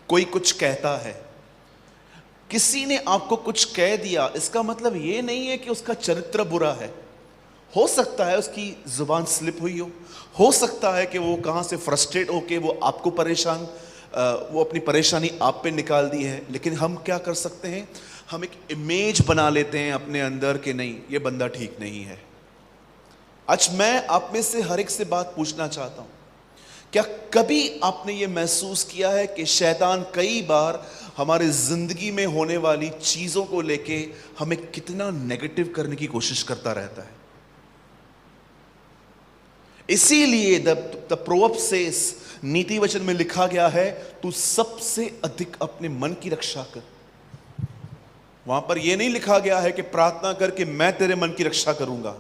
कोई कुछ कहता है, किसी ने आपको कुछ कह दिया, इसका मतलब ये नहीं है कि उसका चरित्र बुरा है। हो सकता है उसकी जुबान स्लिप हुई हो सकता है कि वो कहाँ से फ्रस्ट्रेट होके वो आपको वो अपनी परेशानी आप पे निकाल दी है। लेकिन हम क्या कर सकते हैं, हम एक इमेज बना लेते हैं अपने अंदर कि नहीं, ये बंदा ठीक नहीं है। आज मैं आप में से हर एक से बात पूछना चाहता हूं, क्या कभी आपने ये महसूस किया है कि शैतान कई बार हमारे जिंदगी में होने वाली चीजों को लेके हमें कितना नेगेटिव करने की कोशिश करता रहता है? इसीलिए द प्रोवर्ब्स सेज, नीति वचन में लिखा गया है, तू सबसे अधिक अपने मन की रक्षा कर। वहां पर यह नहीं लिखा गया है कि प्रार्थना करके मैं तेरे मन की रक्षा करूंगा।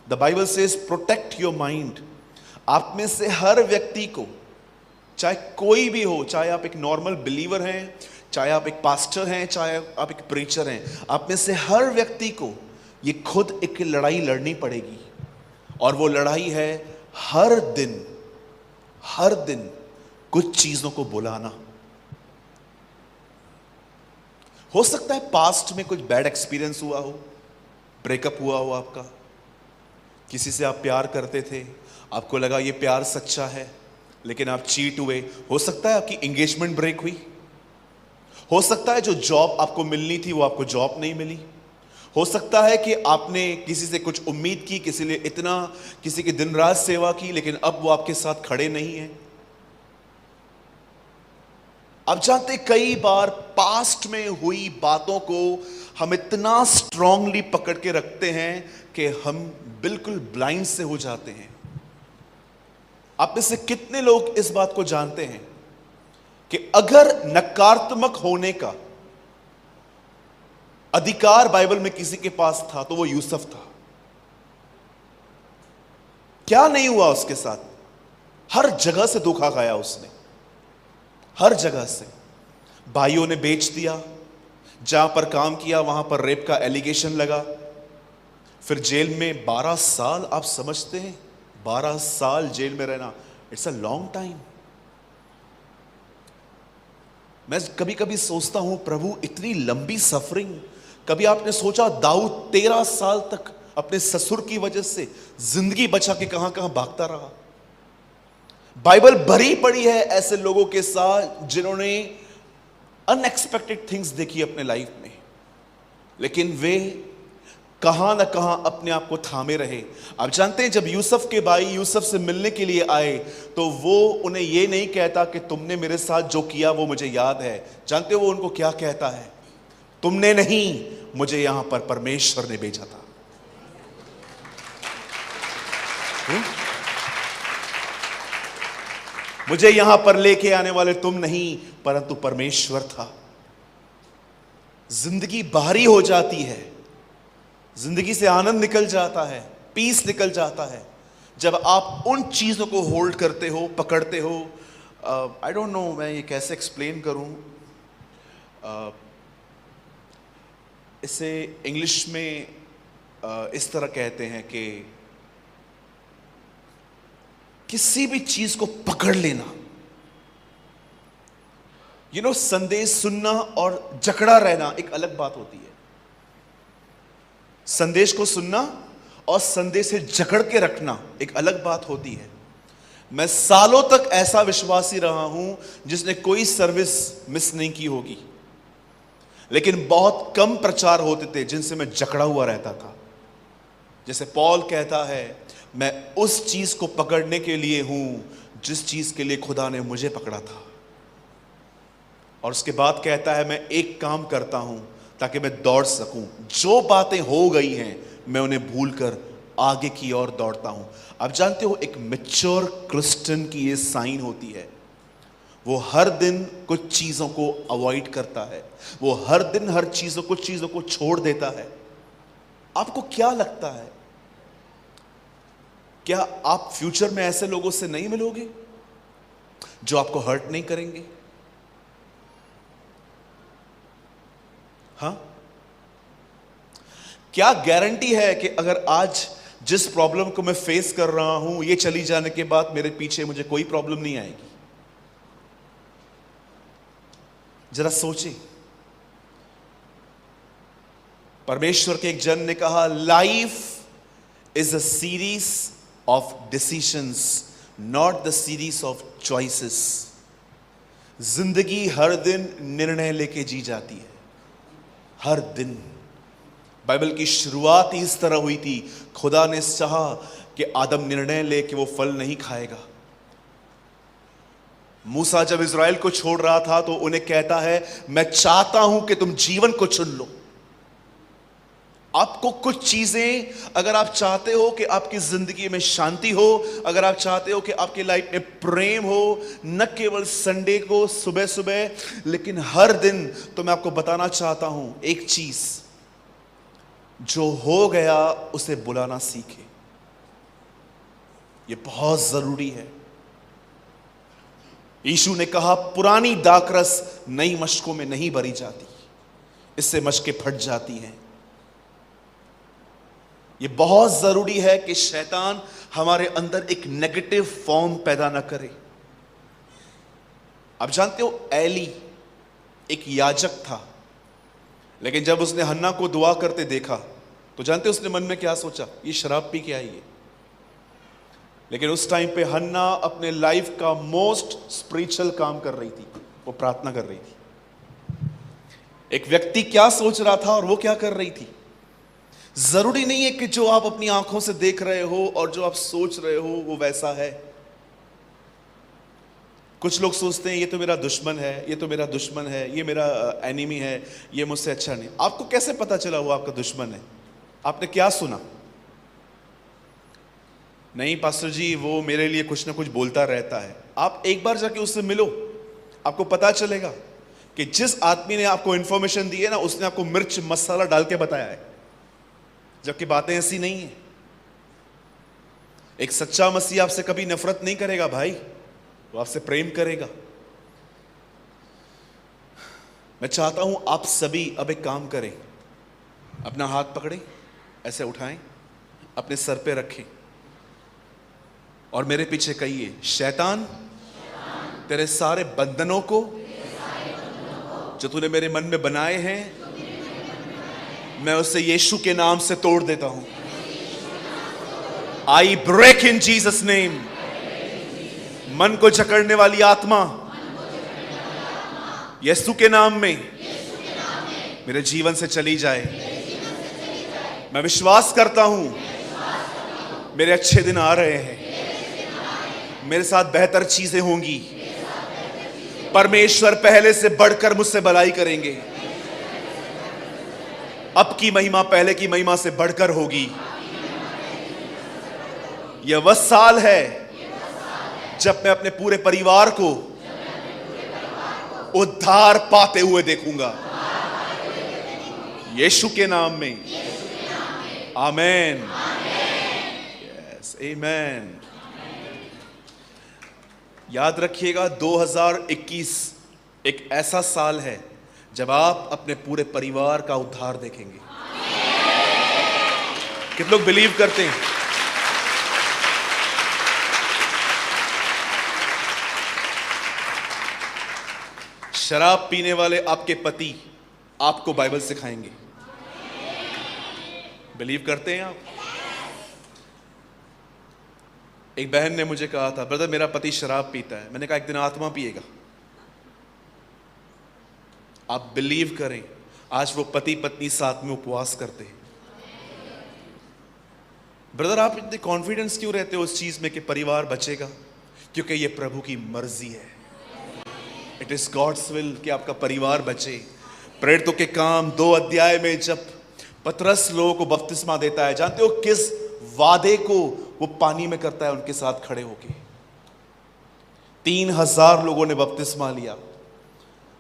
The Bible says protect your mind. आप में से हर व्यक्ति को, चाहे कोई भी हो, चाहे आप एक नॉर्मल बिलीवर हैं, चाहे आप एक पास्टर हैं, चाहे आप एक प्रीचर हैं, आप में से हर व्यक्ति को ये खुद एक लड़ाई लड़नी पड़ेगी। और वो लड़ाई है हर दिन कुछ चीजों को बुलाना। हो सकता है पास्ट में कुछ बैड एक्सपीरियंस हुआ हो, ब्रेकअप हुआ हो आपका, किसी से आप प्यार करते थे, आपको लगा ये प्यार सच्चा है, लेकिन आप चीट हुए। हो सकता है आपकी एंगेजमेंट ब्रेक हुई। हो सकता है जो जॉब आपको मिलनी थी वो आपको जॉब नहीं मिली। हो सकता है कि आपने किसी से कुछ उम्मीद की, किसी की दिन रात सेवा की, लेकिन अब वो आपके साथ खड़े नहीं है। अब जानते, कई बार पास्ट में हुई बातों को हम इतना स्ट्रांगली पकड़ के रखते हैं कि हम बिल्कुल ब्लाइंड से हो जाते हैं। आप में से कितने लोग इस बात को जानते हैं कि अगर नकारात्मक होने का अधिकार बाइबल में किसी के पास था तो वो यूसुफ था। क्या नहीं हुआ उसके साथ? हर जगह से धोखा खाया उसने, हर जगह से। भाइयों ने बेच दिया, जहां पर काम किया वहां पर रेप का एलिगेशन लगा, फिर जेल में 12 साल। आप समझते हैं 12 साल जेल में रहना, इट्स अ लॉन्ग टाइम। मैं कभी कभी सोचता हूं, प्रभु इतनी लंबी सफरिंग। कभी आपने सोचा दाऊद 13 साल तक अपने ससुर की वजह से जिंदगी बचा के कहां कहां भागता रहा? बाइबल भरी पड़ी है ऐसे लोगों के साथ जिन्होंने अनएक्सपेक्टेड थिंग्स देखी अपने लाइफ में, लेकिन वे कहां ना कहां अपने आप को थामे रहे। आप जानते हैं, जब यूसुफ के भाई यूसुफ से मिलने के लिए आए तो वो उन्हें ये नहीं कहता कि तुमने मेरे साथ जो किया वो मुझे याद है। जानते हो वो उनको क्या कहता है? तुमने नहीं, मुझे यहां पर परमेश्वर ने भेजा था। मुझे यहां पर लेके आने वाले तुम नहीं, परंतु परमेश्वर था। जिंदगी बाहरी हो जाती है, जिंदगी से आनंद निकल जाता है, पीस निकल जाता है, जब आप उन चीजों को होल्ड करते हो, पकड़ते हो। आई डोंट नो मैं ये कैसे एक्सप्लेन करूं। इसे इंग्लिश में इस तरह कहते हैं कि किसी भी चीज को पकड़ लेना। संदेश सुनना और जकड़ा रहना एक अलग बात होती है। संदेश को सुनना और संदेश से जकड़ के रखना एक अलग बात होती है। मैं सालों तक ऐसा विश्वासी रहा हूं जिसने कोई सर्विस मिस नहीं की होगी, लेकिन बहुत कम प्रचार होते थे जिनसे मैं जकड़ा हुआ रहता था। जैसे पॉल कहता है, मैं उस चीज को पकड़ने के लिए हूं जिस चीज के लिए खुदा ने मुझे पकड़ा था। और उसके बाद कहता है, मैं एक काम करता हूं ताकि मैं दौड़ सकूं। जो बातें हो गई हैं मैं उन्हें भूलकर आगे की ओर दौड़ता हूं। आप जानते हो, एक मैच्योर क्रिश्चियन की ये साइन होती है। वो हर दिन कुछ चीजों को अवॉइड करता है, वो हर दिन हर चीजों को छोड़ देता है। आपको क्या लगता है, क्या आप फ्यूचर में ऐसे लोगों से नहीं मिलोगे जो आपको हर्ट नहीं करेंगे? हाँ, क्या गारंटी है कि अगर आज जिस प्रॉब्लम को मैं फेस कर रहा हूं, ये चली जाने के बाद मेरे पीछे मुझे कोई प्रॉब्लम नहीं आएगी? जरा सोचें, परमेश्वर के एक जन ने कहा, life is a series of decisions, not the series of choices. जिंदगी हर दिन निर्णय लेके जी जाती है, हर दिन। बाइबल की शुरुआत ही इस तरह हुई थी, खुदा ने चाहा कि आदम निर्णय ले कि वो फल नहीं खाएगा। मूसा जब इज़राइल को छोड़ रहा था तो उन्हें कहता है, मैं चाहता हूं कि तुम जीवन को चुन लो। आपको कुछ चीजें, अगर आप चाहते हो कि आपकी जिंदगी में शांति हो, अगर आप चाहते हो कि आपकी लाइफ में प्रेम हो, न केवल संडे को सुबह सुबह लेकिन हर दिन, तो मैं आपको बताना चाहता हूं एक चीज, जो हो गया उसे बुलाना सीखे। यह बहुत जरूरी है। यीशु ने कहा, पुरानी दाखरस नई मशकों में नहीं भरी जाती, इससे मशकें फट जाती हैं। यह बहुत जरूरी है कि शैतान हमारे अंदर एक नेगेटिव फॉर्म पैदा ना करे। आप जानते हो, एली एक याजक था, लेकिन जब उसने हन्ना को दुआ करते देखा तो जानते उसने मन में क्या सोचा, ये शराब पी के आई है। लेकिन उस टाइम पे हन्ना अपने लाइफ का मोस्ट स्पिरिचुअल काम कर रही थी, वो प्रार्थना कर रही थी। एक व्यक्ति क्या सोच रहा था और वो क्या कर रही थी। जरूरी नहीं है कि जो आप अपनी आंखों से देख रहे हो और जो आप सोच रहे हो वो वैसा है। कुछ लोग सोचते हैं, ये तो मेरा दुश्मन है, ये तो मेरा दुश्मन है, ये मेरा एनिमी है, ये मुझसे अच्छा नहीं। आपको कैसे पता चला वो आपका दुश्मन है? आपने क्या सुना? नहीं पास्टर जी, वो मेरे लिए कुछ ना कुछ बोलता रहता है। आप एक बार जाके उससे मिलो, आपको पता चलेगा कि जिस आदमी ने आपको इंफॉर्मेशन दी है ना, उसने आपको मिर्च मसाला डाल के बताया है, जबकि बातें ऐसी नहीं है। एक सच्चा मसीह आपसे कभी नफरत नहीं करेगा भाई, वो आपसे प्रेम करेगा। मैं चाहता हूं आप सभी अब एक काम करें, अपना हाथ पकड़ें, ऐसे उठाएं, अपने सर पे रखें और मेरे पीछे कहिए, शैतान तेरे सारे बंधनों को जो तूने मेरे मन में बनाए हैं, मैं उसे यीशु के नाम से तोड़ देता हूं। I break in Jesus name. मन को जकड़ने वाली आत्मा यीशु के नाम में मेरे जीवन से चली जाए। मैं विश्वास करता हूं मेरे अच्छे दिन आ रहे हैं, मेरे साथ बेहतर चीजें होंगी। परमेश्वर पहले से बढ़कर मुझसे भलाई करेंगे। अब की महिमा पहले की महिमा से बढ़कर होगी। यह वह साल है जब मैं अपने पूरे परिवार को उद्धार पाते हुए देखूंगा, यीशु के नाम में। आमेन। यस, आमेन। याद रखिएगा, 2021 एक ऐसा साल है जब आप अपने पूरे परिवार का उद्धार देखेंगे। कितने लोग बिलीव करते हैं? शराब पीने वाले आपके पति आपको बाइबल सिखाएंगे। बिलीव करते हैं आप? एक बहन ने मुझे कहा था, ब्रदर मेरा पति शराब पीता है। मैंने कहा एक दिन आत्मा पिएगा। आप बिलीव करें, आज वो पति पत्नी साथ में उपवास करते हैं। ब्रदर आप इतने कॉन्फिडेंस क्यों रहते हो उस चीज में कि परिवार बचेगा? क्योंकि ये प्रभु की मर्जी है। इट इज गॉड्स विल कि आपका परिवार बचे। प्रेरितों के काम 2 अध्याय में जब पतरस लोगों को बपतिस्मा देता है, जानते हो किस वादे को वो पानी में करता है? उनके साथ खड़े होके 3000 लोगों ने बपतिस्मा लिया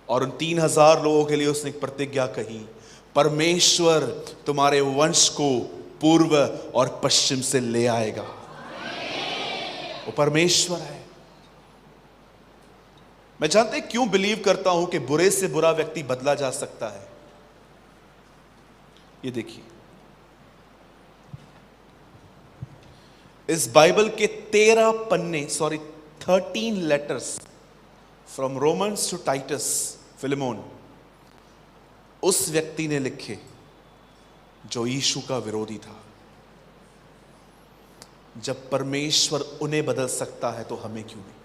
और उन 3000 लोगों के लिए उसने एक प्रतिज्ञा कही, परमेश्वर तुम्हारे वंश को पूर्व और पश्चिम से ले आएगा। वो परमेश्वर है। मैं जानते क्यों बिलीव करता हूं कि बुरे से बुरा व्यक्ति बदला जा सकता है? ये देखिए, इस बाइबल के 13 letters from Romans to Titus Philemon उस व्यक्ति ने लिखे जो यीशु का विरोधी था। जब परमेश्वर उन्हें बदल सकता है तो हमें क्यों नहीं?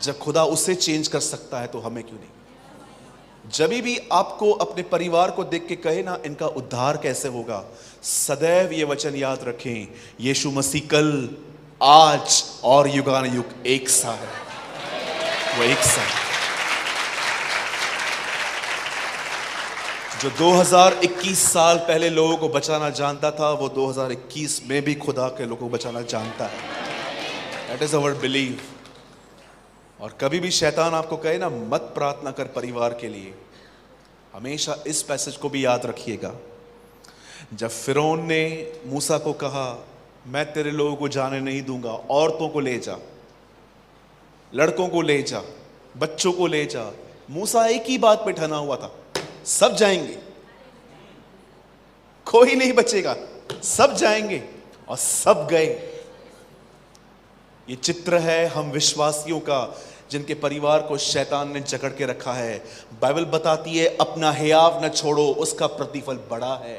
जब खुदा उसे चेंज कर सकता है तो हमें क्यों नहीं? जब भी आपको अपने परिवार को देख के कहे ना इनका उद्धार कैसे होगा, सदैव ये वचन याद रखें, यीशु मसीह कल, आज और युगानुयुग एक सा है। वो एक सा है। जो 2021 साल पहले लोगों को बचाना जानता था, वो 2021 में भी खुदा के लोगों को बचाना जानता है। That is our believe. और कभी भी शैतान आपको कहे ना मत प्रार्थना कर परिवार के लिए, हमेशा इस पैसेज को भी याद रखिएगा। जब फिरौन ने मूसा को कहा मैं तेरे लोगों को जाने नहीं दूंगा, औरतों को ले जा, लड़कों को ले जा, बच्चों को ले जा, मूसा एक ही बात पे ठना हुआ था, सब जाएंगे, कोई नहीं बचेगा, सब जाएंगे, और सब गए। ये चित्र है हम विश्वासियों का जिनके परिवार को शैतान ने जकड़ के रखा है। बाइबल बताती है अपना हियाव न छोड़ो, उसका प्रतिफल बड़ा है।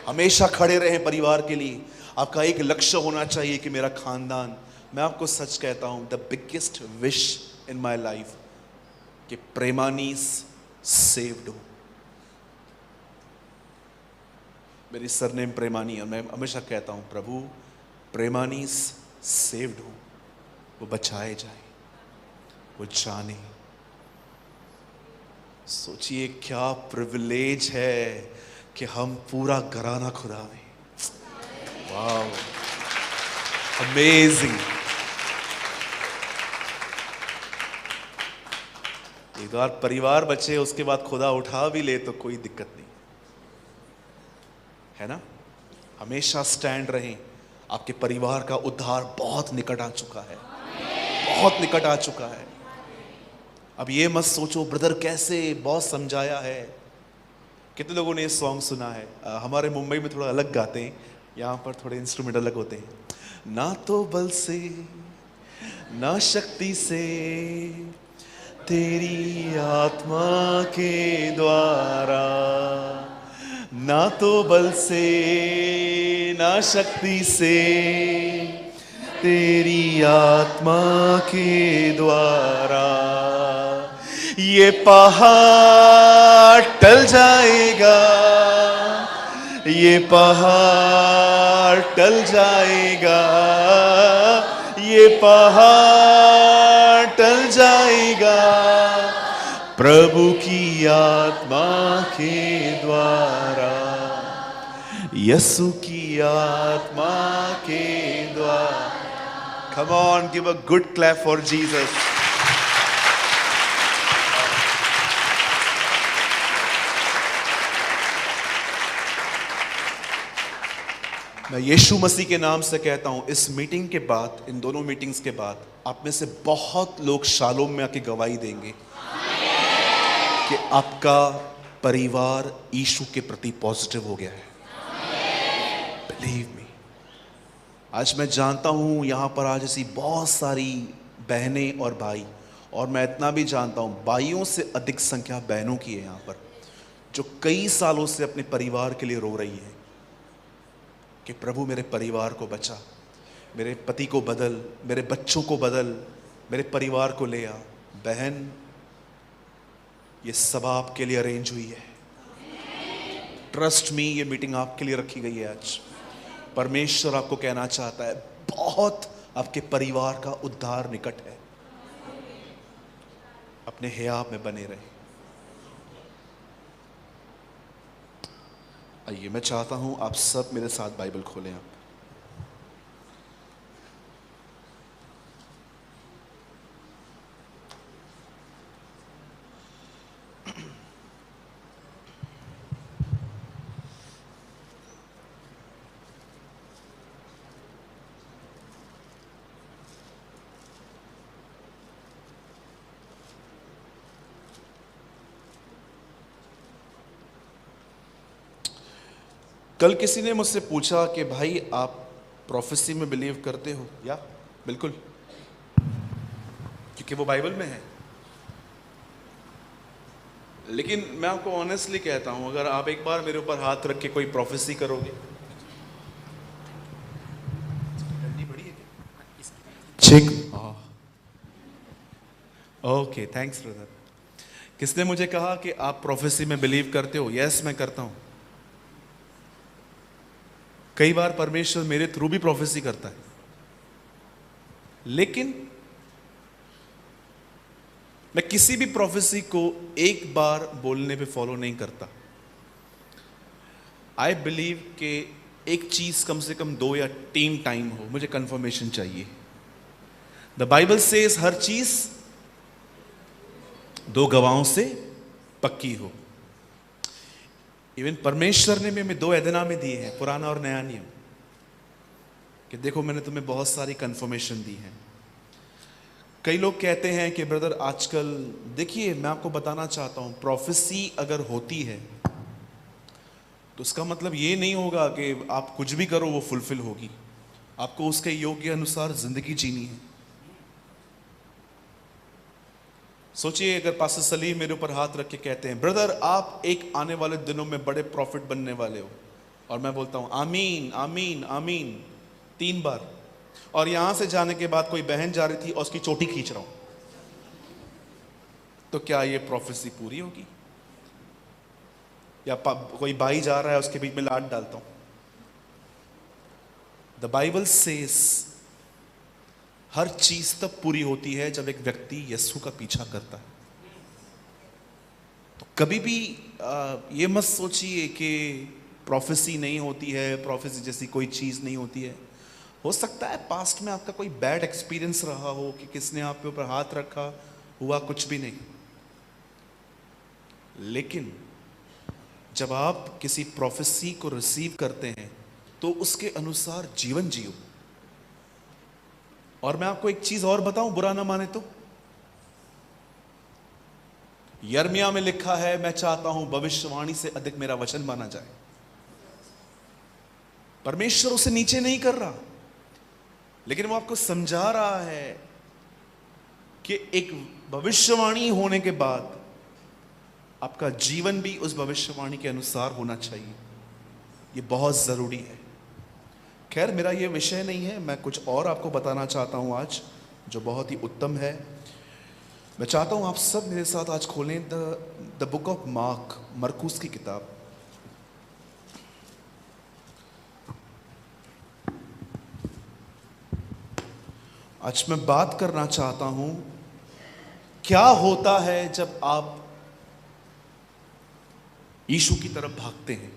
हमेशा खड़े रहें परिवार के लिए। आपका एक लक्ष्य होना चाहिए कि मेरा खानदान, मैं आपको सच कहता हूं, the biggest wish in my life कि प्रेमानीस सेव्ड हो। मेरी सरनेम प्रेमानी है, मैं हमेशा कहता हूं प्रभु प्रेमानीस सेव्ड हो, वो बचाए जाए, वो जाने। सोचिए क्या प्रिविलेज है कि हम पूरा घराना खुदा में, वाव, अमेजिंग। एक बार परिवार बचे, उसके बाद खुदा उठा भी ले तो कोई दिक्कत नहीं है ना। हमेशा स्टैंड रहें। आपके परिवार का उद्धार बहुत निकट आ चुका है, बहुत निकट आ चुका है। अब ये मत सोचो ब्रदर कैसे, बहुत समझाया है। कितने लोगों ने ये सॉन्ग सुना है? हमारे मुंबई में थोड़ा अलग गाते हैं, यहाँ पर थोड़े इंस्ट्रूमेंट अलग होते हैं। ना तो बल से ना शक्ति से, तेरी आत्मा के द्वारा, ना तो बल से ना शक्ति से, तेरी आत्मा के द्वारा, ये पहाड़ टल जाएगा, ये पहाड़ टल जाएगा, ये पहाड़ टल जाएगा, प्रभु की आत्मा के द्वारा, यीशु की आत्मा के द्वारा। Come on, give a good clap for Jesus. मैं यीशु मसीह के नाम से कहता हूं, इस मीटिंग के बाद, इन दोनों मीटिंग्स के बाद, आप में से बहुत लोग शालोम में आके गवाही देंगे कि आपका परिवार यीशु के प्रति पॉजिटिव हो गया है। Believe me. आज मैं जानता हूं यहां पर आज ऐसी बहुत सारी बहनें और भाई, और मैं इतना भी जानता हूं भाइयों से अधिक संख्या बहनों की है यहां पर, जो कई सालों से अपने परिवार के लिए रो रही है कि प्रभु मेरे परिवार को बचा, मेरे पति को बदल, मेरे बच्चों को बदल, मेरे परिवार को ले आ। बहन, ये सभा आपके लिए अरेंज हुई है। ट्रस्ट मी, ये मीटिंग आपके लिए रखी गई है आज। परमेश्वर आपको कहना चाहता है बहुत आपके परिवार का उद्धार निकट है। अपने हियाव में बने रहे। आइए, मैं चाहता हूं आप सब मेरे साथ बाइबल खोलें। आप कल किसी ने मुझसे पूछा कि भाई आप प्रोफेसी में बिलीव करते हो? या बिल्कुल, क्योंकि वो बाइबल में है। लेकिन मैं आपको ऑनेस्टली कहता हूं, अगर आप एक बार मेरे ऊपर हाथ रख के कोई प्रोफेसी करोगे, ठीक, ओके, थैंक्स ब्रदर। किसने मुझे कहा कि आप प्रोफेसी में बिलीव करते हो? यस, मैं करता हूं। कई बार परमेश्वर मेरे थ्रू भी प्रोफेसी करता है, लेकिन मैं किसी भी प्रोफेसी को एक बार बोलने पे फॉलो नहीं करता। आई बिलीव कि एक चीज कम से कम 2 या 3 टाइम हो, मुझे कंफर्मेशन चाहिए। द बाइबल सेज हर चीज 2 गवाहों से पक्की हो। इवन परमेश्वर ने भी हमें 2 ऐदनामे दिए हैं, पुराना और नया नियम, कि देखो मैंने तुम्हें बहुत सारी कंफर्मेशन दी है। कई लोग कहते हैं कि ब्रदर आजकल, देखिए मैं आपको बताना चाहता हूं, प्रोफेसी अगर होती है तो उसका मतलब ये नहीं होगा कि आप कुछ भी करो वो फुलफिल होगी। आपको उसके योग्य अनुसार जिंदगी जीनी है। सोचिए, अगर पास्टर सलीम मेरे ऊपर हाथ रख के कहते हैं ब्रदर आप एक आने वाले दिनों में बड़े प्रॉफिट बनने वाले हो, और मैं बोलता हूं आमीन आमीन आमीन 3 बार, और यहां से जाने के बाद कोई बहन जा रही थी और उसकी चोटी खींच रहा हूं, तो क्या ये प्रोफेसी पूरी होगी? या कोई भाई जा रहा है उसके बीच में लात डालता हूं। द बाइबल सेज हर चीज तब पूरी होती है जब एक व्यक्ति यीशु का पीछा करता है। तो कभी भी ये मत सोचिए कि प्रोफेसी नहीं होती है, प्रोफेसी जैसी कोई चीज नहीं होती है। हो सकता है पास्ट में आपका कोई बैड एक्सपीरियंस रहा हो कि किसने आपके ऊपर हाथ रखा, हुआ कुछ भी नहीं, लेकिन जब आप किसी प्रोफेसी को रिसीव करते हैं तो उसके अनुसार जीवन जियो। और मैं आपको एक चीज और बताऊं, बुरा ना माने तो, यिर्मयाह में लिखा है मैं चाहता हूं भविष्यवाणी से अधिक मेरा वचन माना जाए। परमेश्वर उसे नीचे नहीं कर रहा, लेकिन वो आपको समझा रहा है कि एक भविष्यवाणी होने के बाद आपका जीवन भी उस भविष्यवाणी के अनुसार होना चाहिए। ये बहुत जरूरी है। खैर, मेरा ये विषय नहीं है, मैं कुछ और आपको बताना चाहता हूं आज, जो बहुत ही उत्तम है। मैं चाहता हूं आप सब मेरे साथ आज खोलें द बुक ऑफ मार्क, मरकुस की किताब। आज मैं बात करना चाहता हूं क्या होता है जब आप यीशु की तरफ भागते हैं।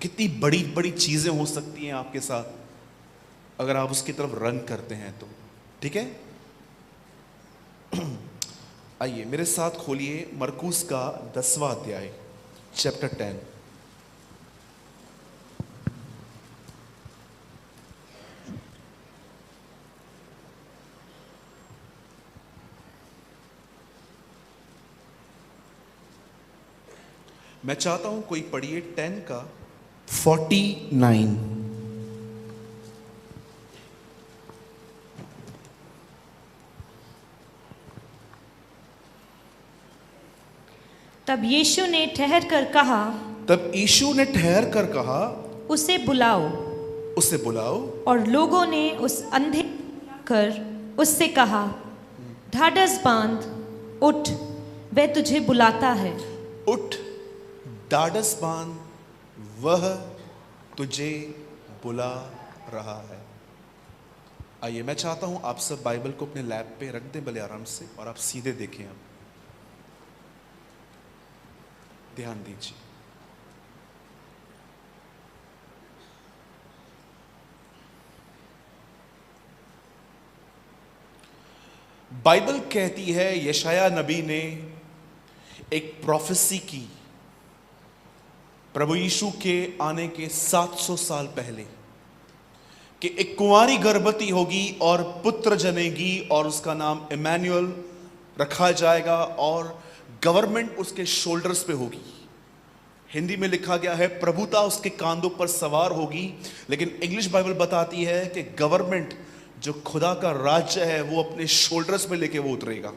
कितनी बड़ी बड़ी चीजें हो सकती हैं आपके साथ अगर आप उसकी तरफ रन करते हैं तो। ठीक है, आइए मेरे साथ खोलिए मरकुस का 10वां अध्याय, चैप्टर 10। मैं चाहता हूं कोई पढ़िए 10 का 49। तब यीशु ने ठहर कर कहा, उसे बुलाओ। उसे बुलाओ। और लोगों ने उस अंधे कर उससे कहा, ढाढ़स बांध, उठ, वह तुझे बुलाता है। उठ, ढाढ़स बांध, वह तुझे बुला रहा है। आइए मैं चाहता हूं आप सब बाइबल को अपने लैप पे रख दें भले आराम से, और आप सीधे देखें। अब ध्यान दीजिए। बाइबल कहती है यशायाह नबी ने एक प्रोफेसी की प्रभु यीशु के आने के 700 साल पहले, कि एक कुंवारी गर्भवती होगी और पुत्र जनेगी और उसका नाम इमैनुअल रखा जाएगा और गवर्नमेंट उसके शोल्डर्स पे होगी। हिंदी में लिखा गया है प्रभुता उसके कांधों पर सवार होगी, लेकिन इंग्लिश बाइबल बताती है कि गवर्नमेंट जो खुदा का राज्य है वो अपने शोल्डर्स पे लेके वो उतरेगा।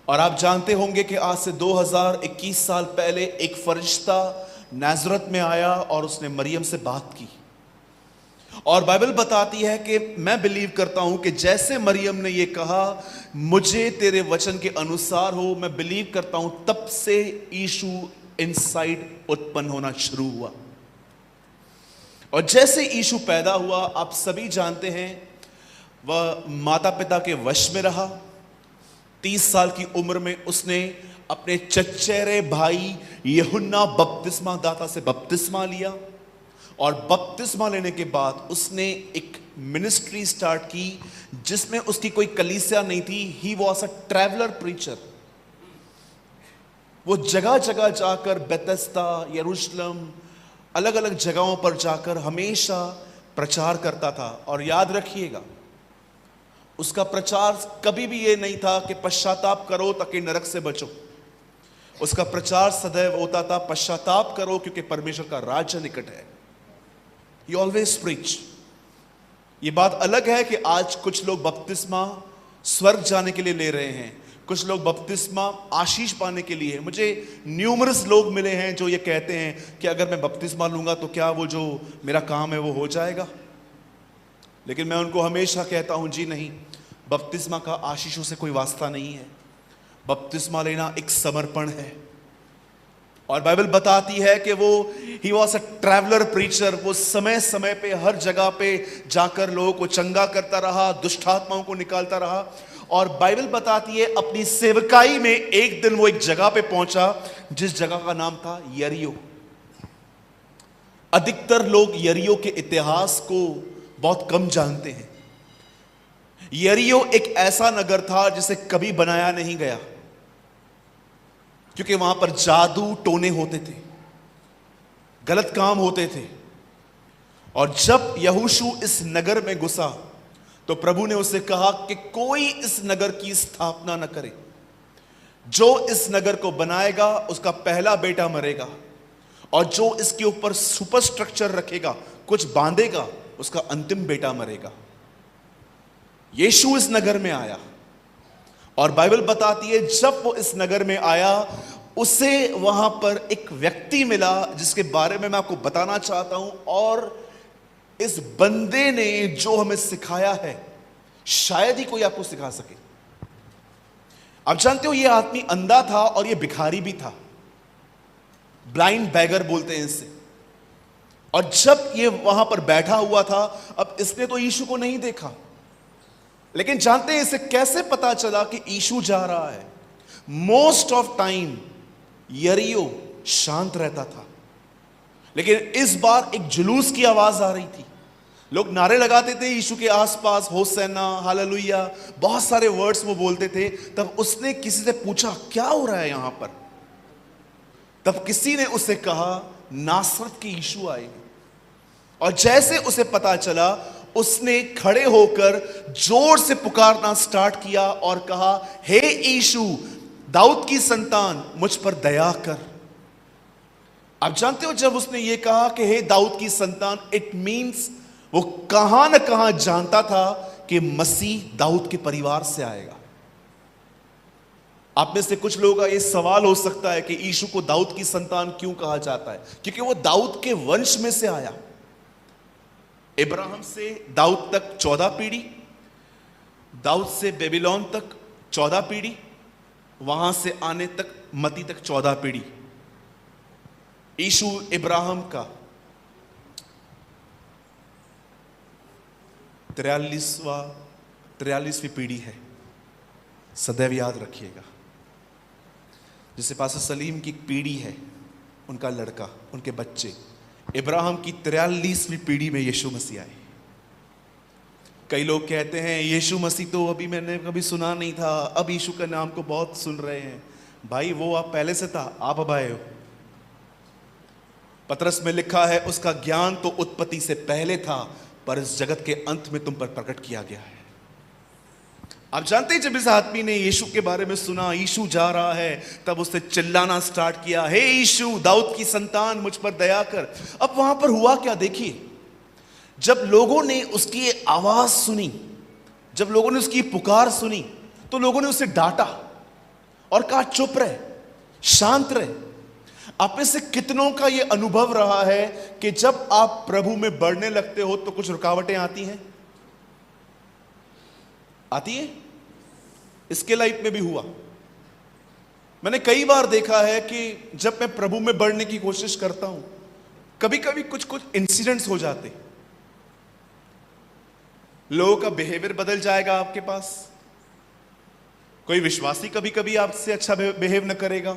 और आप जानते होंगे कि आज से 2021 साल पहले एक फरिश्ता नाज़रत में आया और उसने मरियम से बात की। और बाइबल बताती है कि मैं बिलीव करता हूं कि जैसे मरियम ने ये कहा, मुझे तेरे वचन के अनुसार हो, मैं बिलीव करता हूं तब से यीशु इनसाइड उत्पन्न होना शुरू हुआ। और जैसे यीशु पैदा हुआ, आप सभी जानते हैं, वह माता पिता के वश में रहा। 30 साल की उम्र में उसने अपने चचेरे भाई यूहन्ना बपतिस्मा दाता से बपतिस्मा लिया। और बपतिस्मा लेने के बाद उसने एक मिनिस्ट्री स्टार्ट की जिसमें उसकी कोई कलीसिया नहीं थी। He was a traveller preacher. वो जगह जगह जाकर बेथेस्दा, यरूशलेम, अलग अलग जगहों पर जाकर हमेशा प्रचार करता था। और याद रखिएगा, उसका प्रचार कभी भी ये नहीं था कि पश्चाताप करो ताकि नरक से बचो। उसका प्रचार सदैव होता था, पश्चाताप करो क्योंकि परमेश्वर का राज्य निकट है। He always preach। ये बात अलग है कि आज कुछ लोग बपतिस्मा स्वर्ग जाने के लिए ले रहे हैं, कुछ लोग बपतिस्मा आशीष पाने के लिए। मुझे न्यूमरस लोग मिले हैं जो ये कहते हैं कि अगर मैं बपतिस्मा लूंगा तो क्या वो जो मेरा काम है वो हो जाएगा। लेकिन मैं उनको हमेशा कहता हूं, जी नहीं, बपतिस्मा का आशीषों से कोई वास्ता नहीं है। बपतिस्मा लेना एक समर्पण है। और बाइबल बताती है कि वो he was a traveller preacher. वो समय समय पे हर जगह पे जाकर लोगों को चंगा करता रहा, दुष्ट आत्माओं को निकालता रहा। और बाइबल बताती है अपनी सेवकाई में एक दिन वो एक जगह पे पहुंचा जिस जगह का नाम था यरीहो। अधिकतर लोग यरीहो के इतिहास को बहुत कम जानते हैं। यरीहो एक ऐसा नगर था जिसे कभी बनाया नहीं गया, क्योंकि वहां पर जादू टोने होते थे, गलत काम होते थे। और जब यहोशू इस नगर में घुसा तो प्रभु ने उसे कहा कि कोई इस नगर की स्थापना न करे। जो इस नगर को बनाएगा उसका पहला बेटा मरेगा, और जो इसके ऊपर सुपर स्ट्रक्चर रखेगा, कुछ बांधेगा, उसका अंतिम बेटा मरेगा। यीशु इस नगर में आया और बाइबल बताती है जब वो इस नगर में आया, उसे वहां पर एक व्यक्ति मिला जिसके बारे में मैं आपको बताना चाहता हूं। और इस बंदे ने जो हमें सिखाया है, शायद ही कोई आपको सिखा सके। आप जानते हो, ये आदमी अंधा था और ये भिखारी भी था, ब्लाइंड बैगर बोलते हैं इसे। और जब ये वहां पर बैठा हुआ था, अब इसने तो यीशु को नहीं देखा, लेकिन जानते हैं इसे कैसे पता चला कि यीशु जा रहा है? मोस्ट ऑफ टाइम यरीहो शांत रहता था, लेकिन इस बार एक जुलूस की आवाज आ रही थी। लोग नारे लगाते थे यीशु के आसपास, होसैना, हालेलुया, बहुत सारे वर्ड्स वो बोलते थे। तब उसने किसी से पूछा क्या हो रहा है यहां पर? तब किसी ने उसे कहा नासरत के यीशु आए। और जैसे उसे पता चला, उसने खड़े होकर जोर से पुकारना स्टार्ट किया और कहा, हे यीशु, दाऊद की संतान, मुझ पर दया कर। आप जानते हो, जब उसने ये कहा कि हे दाऊद की संतान, इट मींस वो कहां न कहां जानता था कि मसीह दाऊद के परिवार से आएगा। आप में से कुछ लोगों का यह सवाल हो सकता है कि यीशु को दाऊद की संतान क्यों कहा जाता है? क्योंकि वो दाऊद के वंश में से आया। इब्राहिम से दाऊद तक 14 पीढ़ी, दाऊद से बेबीलोन तक 14 पीढ़ी, वहां से आने तक मती तक 14 पीढ़ी। यीशु इब्राहिम का 43वीं पीढ़ी है, सदैव याद रखिएगा। जैसे पास्टर सलीम की एक पीढ़ी है, उनका लड़का, उनके बच्चे, इब्राहिम की 43वीं पीढ़ी में यीशु मसीह आए। कई लोग कहते हैं यीशु मसीह तो अभी मैंने कभी सुना नहीं था, अब यीशु का नाम को बहुत सुन रहे हैं। भाई, वो आप पहले से था, आप अब आए हो। पतरस में लिखा है, उसका ज्ञान तो उत्पत्ति से पहले था, पर इस जगत के अंत में तुम पर प्रकट किया गया है। आप जानते हैं, जब इस आदमी ने यीशु के बारे में सुना, यीशु जा रहा है, तब उसने चिल्लाना स्टार्ट किया, हे यीशु, दाऊद की संतान, मुझ पर दया कर। अब वहां पर हुआ क्या देखिए, जब लोगों ने उसकी आवाज सुनी, जब लोगों ने उसकी पुकार सुनी, तो लोगों ने उसे डांटा। और कहा चुप रहे, शांत रहे। आप में से कितनों का यह अनुभव रहा है कि जब आप प्रभु में बढ़ने लगते हो तो कुछ रुकावटें आती हैं? आती है? इसके लाइफ में भी हुआ। मैंने कई बार देखा है कि जब मैं प्रभु में बढ़ने की कोशिश करता हूं, कभी कभी कुछ कुछ इंसिडेंट्स हो जाते, लोगों का बिहेवियर बदल जाएगा आपके पास। कोई विश्वासी कभी कभी आपसे अच्छा बिहेव न करेगा,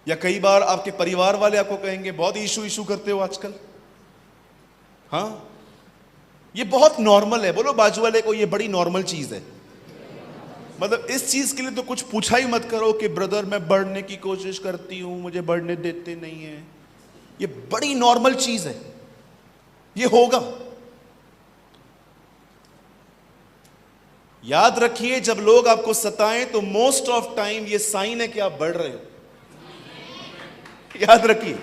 या कई बार आपके परिवार वाले आपको कहेंगे बहुत इशू इशू करते हो आजकल। हाँ, ये बहुत नॉर्मल है। बोलो बाजू वाले को, ये बड़ी नॉर्मल चीज है। मतलब इस चीज के लिए तो कुछ पूछा ही मत करो कि ब्रदर मैं बढ़ने की कोशिश करती हूं, मुझे बढ़ने देते नहीं है। ये बड़ी नॉर्मल चीज है, ये होगा। याद रखिए, जब लोग आपको सताएं तो मोस्ट ऑफ टाइम ये साइन है कि आप बढ़ रहे हो। याद रखिए।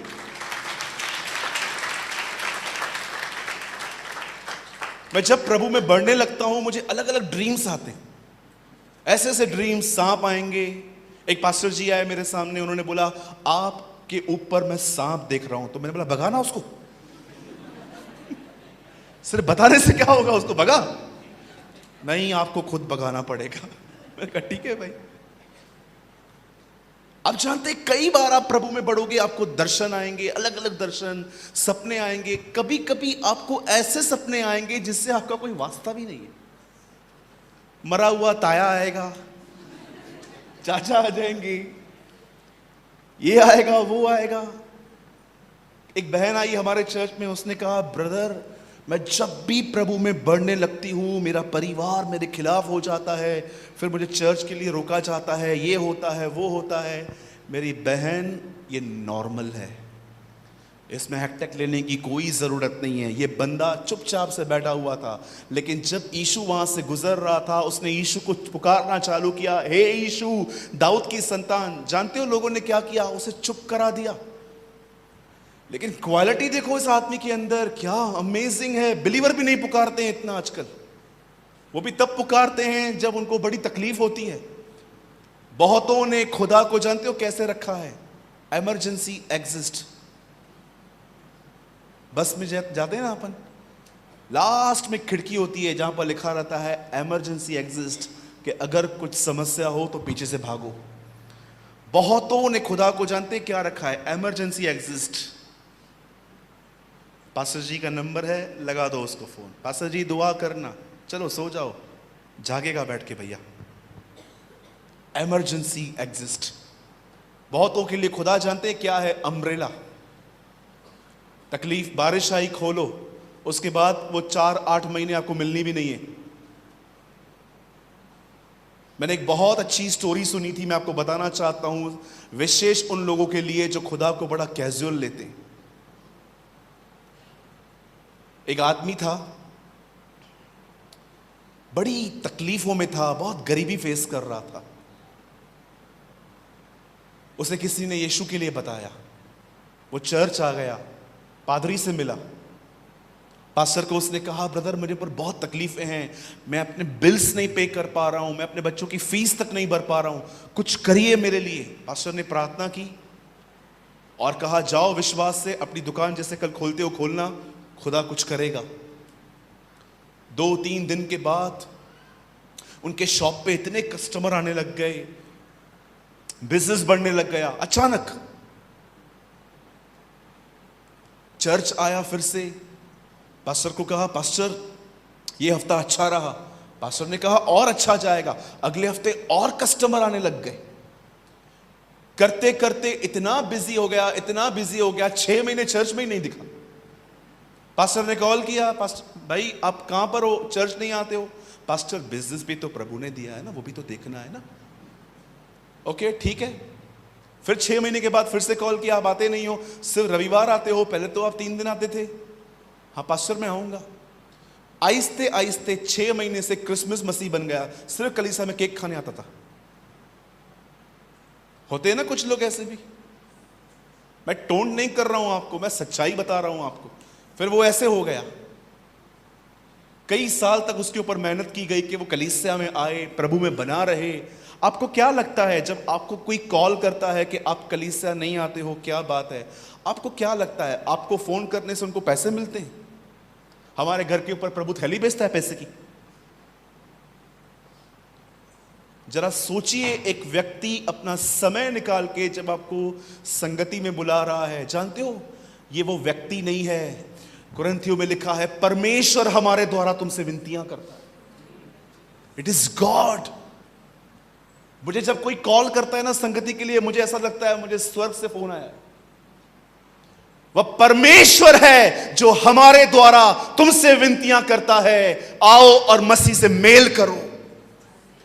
मैं जब प्रभु में बढ़ने लगता हूं, मुझे अलग अलग ड्रीम्स आते हैं, ऐसे ऐसे ड्रीम्स। सांप आएंगे। एक पास्टर जी आए मेरे सामने, उन्होंने बोला आपके ऊपर मैं सांप देख रहा हूं। तो मैंने बोला भगाना उसको। सिर्फ बताने से क्या होगा, उसको भगा? नहीं, आपको खुद भगाना पड़ेगा। मैंने कहा ठीक है भाई। आप जानते हैं, कई बार आप प्रभु में बढ़ोगे, आपको दर्शन आएंगे, अलग अलग दर्शन, सपने आएंगे। कभी कभी आपको ऐसे सपने आएंगे जिससे आपका कोई वास्ता भी नहीं है। मरा हुआ ताया आएगा, चाचा आ जाएंगे, ये आएगा वो आएगा। एक बहन आई हमारे चर्च में, उसने कहा ब्रदर मैं जब भी प्रभु में बढ़ने लगती हूँ मेरा परिवार मेरे खिलाफ हो जाता है, फिर मुझे चर्च के लिए रोका जाता है, ये होता है वो होता है। मेरी बहन, ये नॉर्मल है, इसमें हैकटैक लेने की कोई ज़रूरत नहीं है। ये बंदा चुपचाप से बैठा हुआ था, लेकिन जब यीशु वहाँ से गुजर रहा था, उसने यीशु को पुकारना चालू किया, हे यीशु दाऊद की संतान। जानते हो लोगों ने क्या किया? उसे चुप करा दिया। लेकिन क्वालिटी देखो इस आदमी के अंदर, क्या अमेजिंग है। बिलीवर भी नहीं पुकारते हैं इतना आजकल, वो भी तब पुकारते हैं जब उनको बड़ी तकलीफ होती है। बहुतों ने खुदा को जानते हो कैसे रखा है? Emergency exist. बस में जाते हैं ना अपन, लास्ट में खिड़की होती है जहां पर लिखा रहता है इमरजेंसी एग्जिस्ट, कि अगर कुछ समस्या हो तो पीछे से भागो। बहुतों ने खुदा को जानते क्या रखा है? Emergency exist. पास्टर जी का नंबर है, लगा दो उसको फोन। पास्टर जी दुआ करना, चलो सो जाओ, जागेगा बैठ के भैया। Emergency exist. बहुतों के लिए खुदा जानते हैं क्या है? अम्ब्रेला। तकलीफ, बारिश आई, खोलो, उसके बाद वो 4-8 महीने आपको मिलनी भी नहीं है। मैंने एक बहुत अच्छी स्टोरी सुनी थी, मैं आपको बताना चाहता हूं, विशेष उन लोगों के लिए जो खुदा को बड़ा कैजुअल लेते हैं। एक आदमी था, बड़ी तकलीफों में था, बहुत गरीबी फेस कर रहा था। उसे किसी ने यीशु के लिए बताया, वो चर्च आ गया, पादरी से मिला। पास्टर को उसने कहा ब्रदर मुझे पर बहुत तकलीफें हैं, मैं अपने बिल्स नहीं पे कर पा रहा हूं, मैं अपने बच्चों की फीस तक नहीं भर पा रहा हूं, कुछ करिए मेरे लिए। पास्टर ने प्रार्थना की और कहा जाओ विश्वास से अपनी दुकान जैसे कल खोलते हो खोलना, खुदा कुछ करेगा। 2-3 दिन के बाद उनके शॉप पे इतने कस्टमर आने लग गए, बिजनेस बढ़ने लग गया। अचानक चर्च आया फिर से, पास्टर को कहा पास्टर ये हफ्ता अच्छा रहा। पास्टर ने कहा और अच्छा जाएगा। अगले हफ्ते और कस्टमर आने लग गए। करते करते इतना बिजी हो गया, इतना बिजी हो गया, 6 महीने चर्च में ही नहीं दिखा। पास्टर ने कॉल किया, पास्टर भाई आप कहां पर हो, चर्च नहीं आते हो? पास्टर बिजनेस भी तो प्रभु ने दिया है ना, वो भी तो देखना है ना। ओके ठीक है। फिर 6 महीने के बाद फिर से कॉल किया, आप आते नहीं हो, सिर्फ रविवार आते हो, पहले तो आप 3 दिन आते थे। हाँ पास्टर मैं आऊंगा। आहिस्ते आहिस्ते 6 महीने से क्रिसमस मसीह बन गया, सिर्फ कलीसिया में केक खाने आता था। होते हैं ना कुछ लोग ऐसे भी, मैं टोंट नहीं कर रहा हूं आपको, मैं सच्चाई बता रहा हूं आपको। फिर वो ऐसे हो गया। कई साल तक उसके ऊपर मेहनत की गई कि वो कलीसिया में आए, प्रभु में बना रहे। आपको क्या लगता है जब आपको कोई कॉल करता है कि आप कलीसिया नहीं आते हो, क्या बात है? आपको क्या लगता है? आपको फोन करने से उनको पैसे मिलते हैं? हमारे घर के ऊपर प्रभु थैली बेचता है पैसे की? जरा सोचिए, एक व्यक्ति अपना समय निकाल के जब आपको संगति में बुला रहा है, जानते हो ये वो व्यक्ति नहीं है। कुरिन्थियों में लिखा है परमेश्वर हमारे द्वारा तुमसे विनतियां करता है। It is God. मुझे जब कोई कॉल करता है ना संगति के लिए, मुझे ऐसा लगता है मुझे स्वर्ग से फोन आया। वह परमेश्वर है जो हमारे द्वारा तुमसे विनतियां करता है, आओ और मसीह से मेल करो।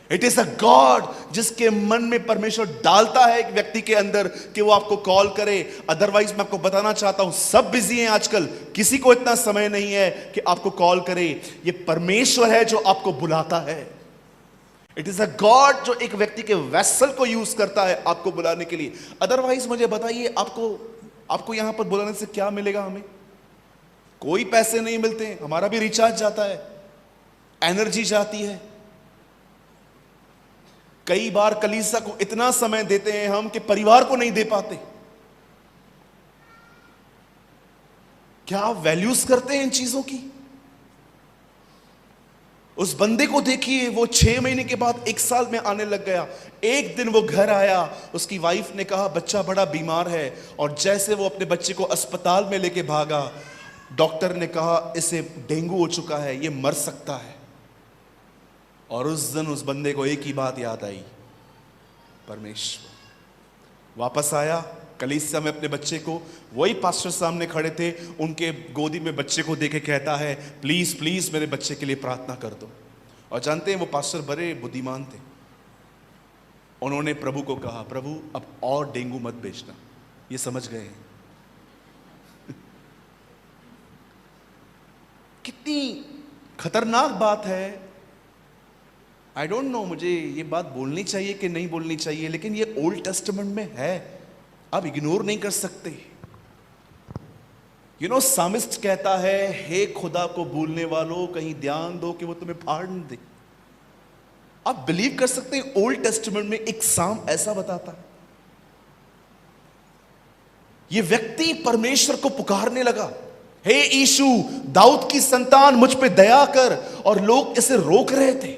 इट इज अ गॉड जिसके मन में परमेश्वर डालता है एक व्यक्ति के अंदर कि वो आपको कॉल करे। अदरवाइज मैं आपको बताना चाहता हूं, सब बिजी हैं आजकल, किसी को इतना समय नहीं है कि आपको कॉल करे। ये परमेश्वर है जो आपको बुलाता है। इट इज अ गॉड जो एक व्यक्ति के वेसल को यूज करता है आपको बुलाने के लिए। अदरवाइज मुझे बताइए, आपको यहां पर बुलाने से क्या मिलेगा? हमें कोई पैसे नहीं मिलते, हमारा भी रिचार्ज जाता है, एनर्जी जाती है। कई बार कलीसिया को इतना समय देते हैं हम कि परिवार को नहीं दे पाते। क्या आप वैल्यूज करते हैं इन चीजों की? उस बंदे को देखिए, वो 6 महीने के बाद 1 साल में आने लग गया। एक दिन वो घर आया, उसकी वाइफ ने कहा बच्चा बड़ा बीमार है, और जैसे वो अपने बच्चे को अस्पताल में लेके भागा, डॉक्टर ने कहा इसे डेंगू हो चुका है, ये मर सकता है। और उस दिन उस बंदे को एक ही बात याद आई, परमेश्वर। वापस आया कलीसिया में अपने बच्चे को, वही पास्टर सामने खड़े थे, उनके गोदी में बच्चे को देके कहता है प्लीज प्लीज मेरे बच्चे के लिए प्रार्थना कर दो। और जानते हैं वो पास्टर बड़े बुद्धिमान थे, उन्होंने प्रभु को कहा प्रभु अब और डेंगू मत भेजना। ये समझ गए हैं कितनी खतरनाक बात है। आई डोंट नो मुझे ये बात बोलनी चाहिए कि नहीं बोलनी चाहिए, लेकिन ये ओल्ड टेस्टामेंट में है, आप इग्नोर नहीं कर सकते। सामिस्ट कहता है हे खुदा को भूलने वालों कहीं ध्यान दो कि वो तुम्हें फाड़ न दे। आप बिलीव कर सकते हैं ओल्ड टेस्टामेंट में एक साम ऐसा बताता है। ये व्यक्ति परमेश्वर को पुकारने लगा, हे यीशु दाऊद की संतान मुझ पे दया कर, और लोग इसे रोक रहे थे।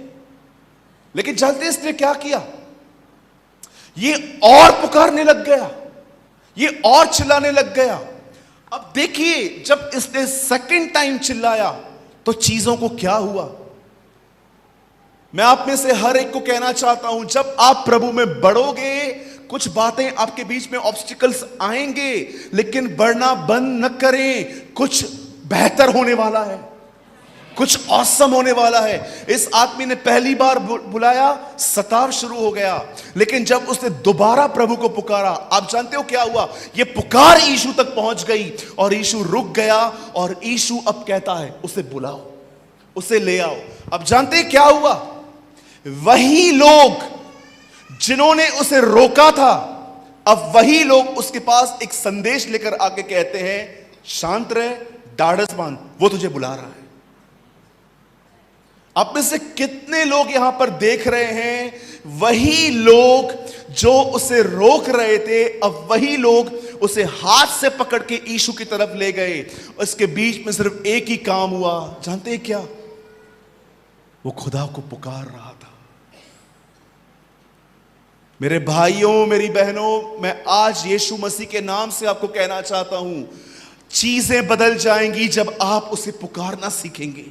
लेकिन जानते हैं इसने क्या किया? ये और पुकारने लग गया, ये और चिल्लाने लग गया। अब देखिए जब इसने सेकंड टाइम चिल्लाया तो चीजों को क्या हुआ। मैं आप में से हर एक को कहना चाहता हूं, जब आप प्रभु में बढ़ोगे कुछ बातें आपके बीच में ऑब्स्टिकल्स आएंगे, लेकिन बढ़ना बंद न करें। कुछ बेहतर होने वाला है, कुछ ऑसम होने वाला है। इस आदमी ने पहली बार बुलाया, सताव शुरू हो गया, लेकिन जब उसने दोबारा प्रभु को पुकारा, आप जानते हो क्या हुआ? ये पुकार यीशु तक पहुंच गई और यीशु रुक गया, और यीशु अब कहता है उसे बुलाओ, उसे ले आओ। अब जानते हैं क्या हुआ? वही लोग जिन्होंने उसे रोका था, अब वही लोग उसके पास एक संदेश लेकर आके कहते हैं शांत रहे, ढाढ़स बांध, वो तुझे बुला रहा है। आप में से कितने लोग यहां पर देख रहे हैं, वही लोग जो उसे रोक रहे थे, अब वही लोग उसे हाथ से पकड़ के यीशु की तरफ ले गए। उसके बीच में सिर्फ एक ही काम हुआ, जानते हैं क्या? वो खुदा को पुकार रहा था। मेरे भाइयों मेरी बहनों, मैं आज यीशु मसीह के नाम से आपको कहना चाहता हूं, चीजें बदल जाएंगी जब आप उसे पुकारना सीखेंगे।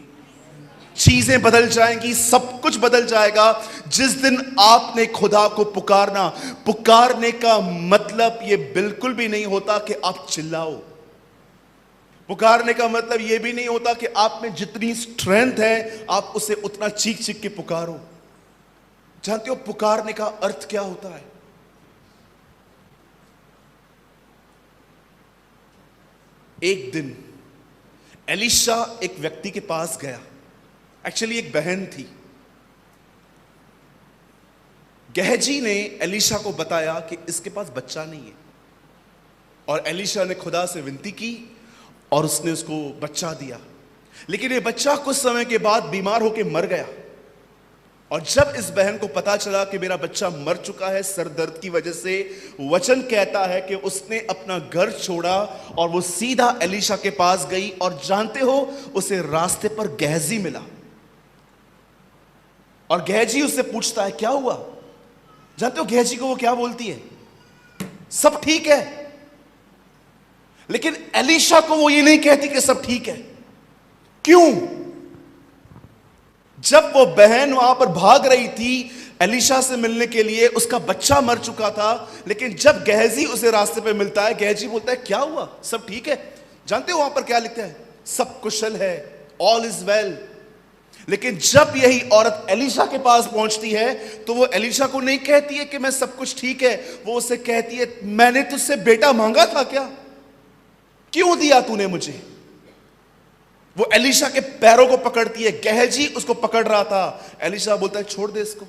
चीजें बदल जाएंगी, सब कुछ बदल जाएगा जिस दिन आपने खुदा को पुकारना। पुकारने का मतलब यह बिल्कुल भी नहीं होता कि आप चिल्लाओ। पुकारने का मतलब यह भी नहीं होता कि आप में जितनी स्ट्रेंथ है आप उसे उतना चीख चीख के पुकारो। जानते हो पुकारने का अर्थ क्या होता है? एक दिन एलिशा एक व्यक्ति के पास गया, एक्चुअली एक बहन थी। गहजी ने एलिशा को बताया कि इसके पास बच्चा नहीं है, और एलिशा ने खुदा से विनती की और उसने उसको बच्चा दिया। लेकिन ये बच्चा कुछ समय के बाद बीमार होकर मर गया। और जब इस बहन को पता चला कि मेरा बच्चा मर चुका है सर दर्द की वजह से, वचन कहता है कि उसने अपना घर छोड़ा और वो सीधा एलीशा के पास गई। और जानते हो, उसे रास्ते पर गेहजी मिला और गेहजी उससे पूछता है क्या हुआ। जानते हो गेहजी को वो क्या बोलती है? सब ठीक है। लेकिन एलीशा को वो ये नहीं कहती कि सब ठीक है। क्यों? जब वो बहन वहां पर भाग रही थी एलीशा से मिलने के लिए, उसका बच्चा मर चुका था। लेकिन जब गेहजी उसे रास्ते पे मिलता है, गेहजी बोलता है क्या हुआ, सब ठीक है। जानते हो वहां पर क्या लिखता है? सब कुशल है, ऑल इज वेल। लेकिन जब यही औरत एलीशा के पास पहुंचती है तो वो एलीशा को नहीं कहती है कि मैं सब कुछ ठीक है, वो उसे कहती है मैंने तुझसे बेटा मांगा था क्या, क्यों दिया तूने मुझे। वो एलीशा के पैरों को पकड़ती है, गेहजी उसको पकड़ रहा था। एलीशा बोलता है छोड़ दे इसको,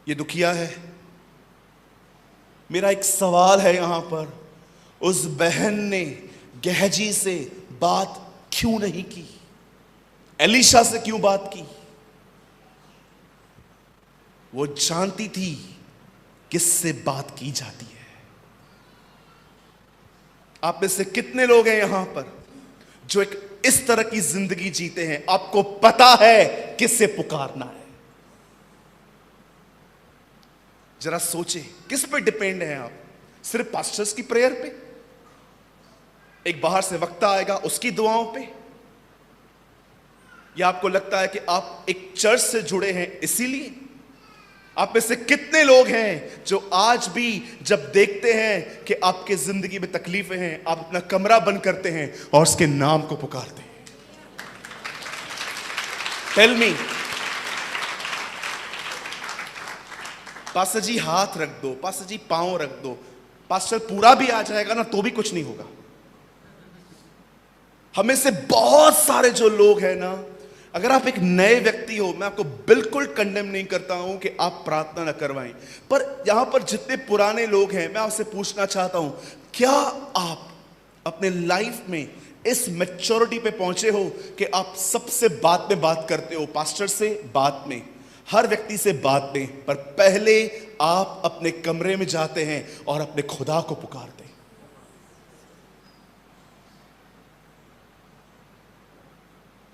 ये दुखिया है। मेरा एक सवाल है यहां पर, उस बहन ने गेहजी से बात क्यों नहीं की? एलीशा से क्यों बात की? वो जानती थी किससे बात की जाती है। आप में से कितने लोग हैं यहां पर जो एक इस तरह की जिंदगी जीते हैं? आपको पता है किससे पुकारना है। जरा सोचे, किस पे डिपेंड है आप? सिर्फ पास्टर्स की प्रेयर पे, एक बाहर से वक्ता आएगा उसकी दुआओं पे, या आपको लगता है कि आप एक चर्च से जुड़े हैं इसीलिए? आप में से कितने लोग हैं जो आज भी जब देखते हैं कि आपके जिंदगी में तकलीफें हैं, आप अपना कमरा बंद करते हैं और उसके नाम को पुकारते हैं? Tell me. पास्टर जी हाथ रख दो, पास्टर जी पांव रख दो, पास्टर पूरा भी आ जाएगा ना तो भी कुछ नहीं होगा। हमें से बहुत सारे जो लोग हैं ना, अगर आप एक नए व्यक्ति हो, मैं आपको बिल्कुल कंडेम नहीं करता हूं कि आप प्रार्थना न करवाएं, पर यहां पर जितने पुराने लोग हैं मैं आपसे पूछना चाहता हूं, क्या आप अपने लाइफ में इस मैच्योरिटी पे पहुंचे हो कि आप सबसे बाद में बात करते हो? पास्टर से बाद में, हर व्यक्ति से बाद में, पर पहले आप अपने कमरे में जाते हैं और अपने खुदा को पुकारते हैं।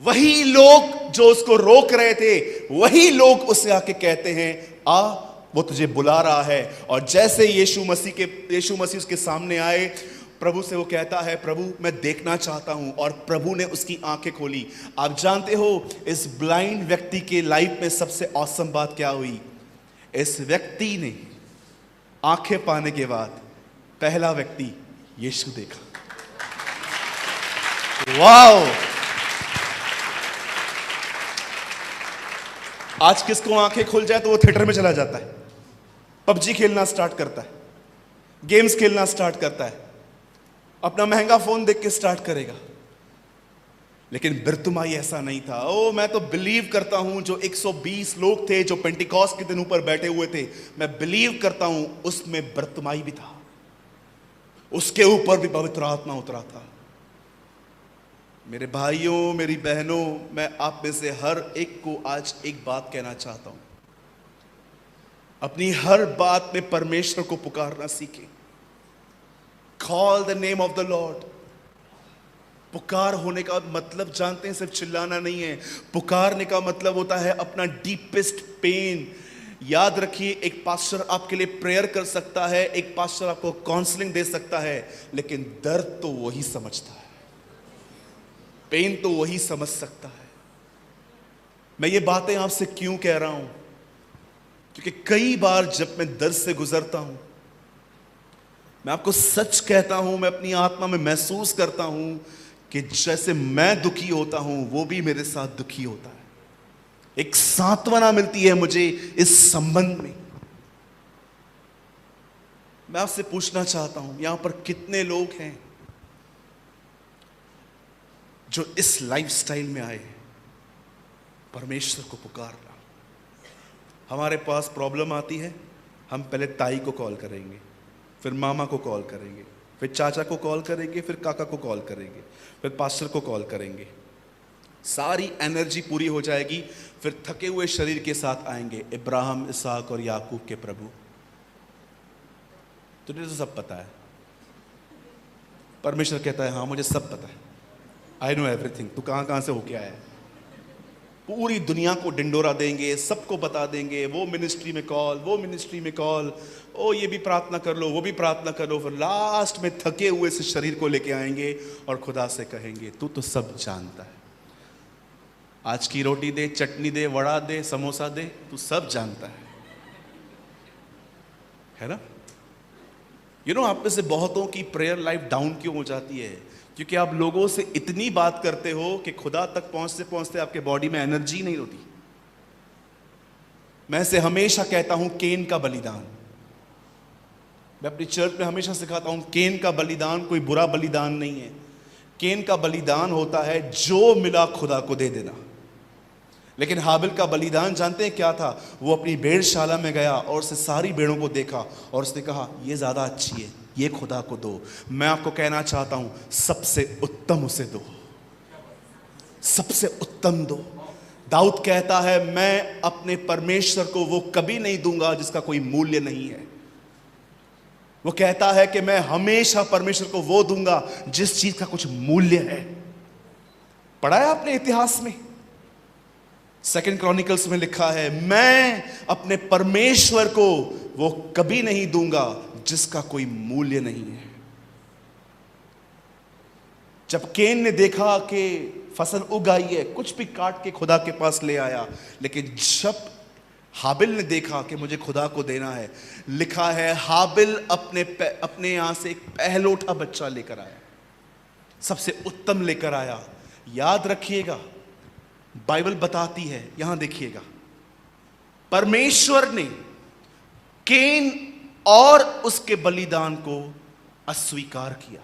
वही लोग जो उसको रोक रहे थे, वही लोग उसे आके कहते हैं आ, वो तुझे बुला रहा है। और जैसे यीशु मसीह उसके सामने आए, प्रभु से वो कहता है प्रभु मैं देखना चाहता हूं, और प्रभु ने उसकी आंखें खोली। आप जानते हो इस ब्लाइंड व्यक्ति के लाइफ में सबसे औसम बात क्या हुई? इस व्यक्ति ने आंखें पाने के बाद पहला व्यक्ति यीशु देखा। वाओ! आज किसको आंखें खुल जाए तो वो थिएटर में चला जाता है, पबजी खेलना स्टार्ट करता है, गेम्स खेलना स्टार्ट करता है, अपना महंगा फोन देख के स्टार्ट करेगा। लेकिन बिरतुमाई ऐसा नहीं था। ओ, मैं तो बिलीव करता हूं जो 120 लोग थे जो पेंटिकॉस्ट के दिन ऊपर बैठे हुए थे, मैं बिलीव करता हूं उसमें बिरतुमाई भी था, उसके ऊपर भी पवित्र आत्मा उतरा था। मेरे भाइयों, मेरी बहनों, मैं आप में से हर एक को आज एक बात कहना चाहता हूं, अपनी हर बात में परमेश्वर को पुकारना सीखें। Call the name of the Lord. पुकार होने का मतलब जानते हैं, सिर्फ चिल्लाना नहीं है। पुकारने का मतलब होता है अपना डीपेस्ट पेन। याद रखिए, एक पास्टर आपके लिए प्रेयर कर सकता है, एक पास्टर आपको काउंसलिंग दे सकता है, लेकिन दर्द तो वही समझता है, पेन तो वही समझ सकता है। मैं ये बातें आपसे क्यों कह रहा हूं? क्योंकि कई बार जब मैं दर्द से गुजरता हूं, मैं आपको सच कहता हूं, मैं अपनी आत्मा में महसूस करता हूं कि जैसे मैं दुखी होता हूं वो भी मेरे साथ दुखी होता है। एक सांत्वना मिलती है मुझे इस संबंध में। मैं आपसे पूछना चाहता हूं, यहां पर कितने लोग हैं जो इस लाइफस्टाइल में आए हैं, परमेश्वर को पुकारना। हमारे पास प्रॉब्लम आती है, हम पहले ताई को कॉल करेंगे, फिर मामा को कॉल करेंगे, फिर चाचा को कॉल करेंगे, फिर काका को कॉल करेंगे, फिर पास्टर को कॉल करेंगे। सारी एनर्जी पूरी हो जाएगी, फिर थके हुए शरीर के साथ आएंगे इब्राहिम, इसहाक और याकूब के प्रभु। तुझे तो सब पता है। परमेश्वर कहता है हाँ मुझे सब पता है, आई नो एवरीथिंग। तू कहां कहां से होके आया है। पूरी दुनिया को डिंडोरा देंगे, सबको बता देंगे, वो मिनिस्ट्री में कॉल, वो मिनिस्ट्री में कॉल, ओ ये भी प्रार्थना कर लो, वो भी प्रार्थना कर लो, फिर लास्ट में थके हुए से शरीर को लेके आएंगे और खुदा से कहेंगे तू तो सब जानता है। आज की रोटी दे, चटनी दे, वड़ा दे, समोसा दे, तू सब जानता है ना। यू नो आप में से बहुतों की प्रेयर लाइफ डाउन क्यों हो जाती है? क्योंकि आप लोगों से इतनी बात करते हो कि खुदा तक पहुंचते पहुंचते आपके बॉडी में एनर्जी नहीं होती। मैं से हमेशा कहता हूं केन का बलिदान, मैं अपनी चर्च में हमेशा सिखाता हूं केन का बलिदान कोई बुरा बलिदान नहीं है। केन का बलिदान होता है जो मिला खुदा को दे देना। लेकिन हाबिल का बलिदान जानते हैं क्या था? वो अपनी भेड़शाला में गया और उसने सारी भेड़ों को देखा और उसने कहा ये ज्यादा अच्छी है, ये खुदा को दो। मैं आपको कहना चाहता हूं सबसे उत्तम उसे दो, सबसे उत्तम दो। दाऊद कहता है मैं अपने परमेश्वर को वो कभी नहीं दूंगा जिसका कोई मूल्य नहीं है। वो कहता है कि मैं हमेशा परमेश्वर को वो दूंगा जिस चीज का कुछ मूल्य है। पढ़ा है आपने इतिहास में? 2 क्रॉनिकल्स में लिखा है मैं अपने परमेश्वर को वो कभी नहीं दूंगा जिसका कोई मूल्य नहीं है। जब केन ने देखा कि फसल उग आई है, कुछ भी काट के खुदा के पास ले आया, लेकिन जब हाबिल ने देखा कि मुझे खुदा को देना है, लिखा है हाबिल अपने यहां से एक पहलोठा बच्चा लेकर आया, सबसे उत्तम लेकर आया। याद रखिएगा बाइबल बताती है, यहां देखिएगा, परमेश्वर ने केन और उसके बलिदान को अस्वीकार किया।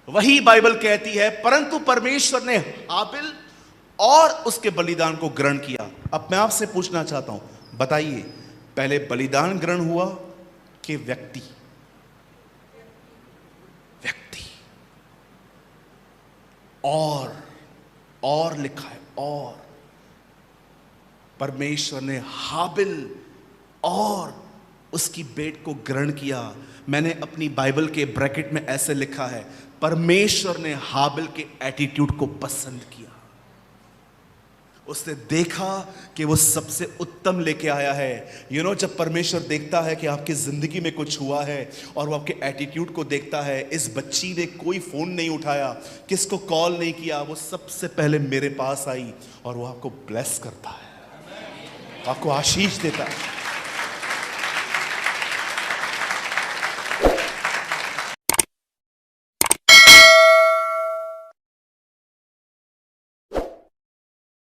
वही बाइबल कहती है परंतु परमेश्वर ने हाबिल और उसके बलिदान को ग्रहण किया। अब मैं आपसे पूछना चाहता हूं, बताइए पहले बलिदान ग्रहण हुआ कि व्यक्ति? व्यक्ति। और लिखा है और परमेश्वर ने हाबिल और उसकी भेंट को ग्रहण किया। मैंने अपनी बाइबल के ब्रैकेट में ऐसे लिखा है परमेश्वर ने हाबिल के एटीट्यूड को पसंद किया। उसने देखा कि वो सबसे उत्तम लेके आया है। यू नो जब परमेश्वर देखता है कि आपकी जिंदगी में कुछ हुआ है और वो आपके एटीट्यूड को देखता है, इस बच्ची ने कोई फोन नहीं उठाया, किसको कॉल नहीं किया, वो सबसे पहले मेरे पास आई और वो आपको ब्लेस करता है, आपको आशीष देता है।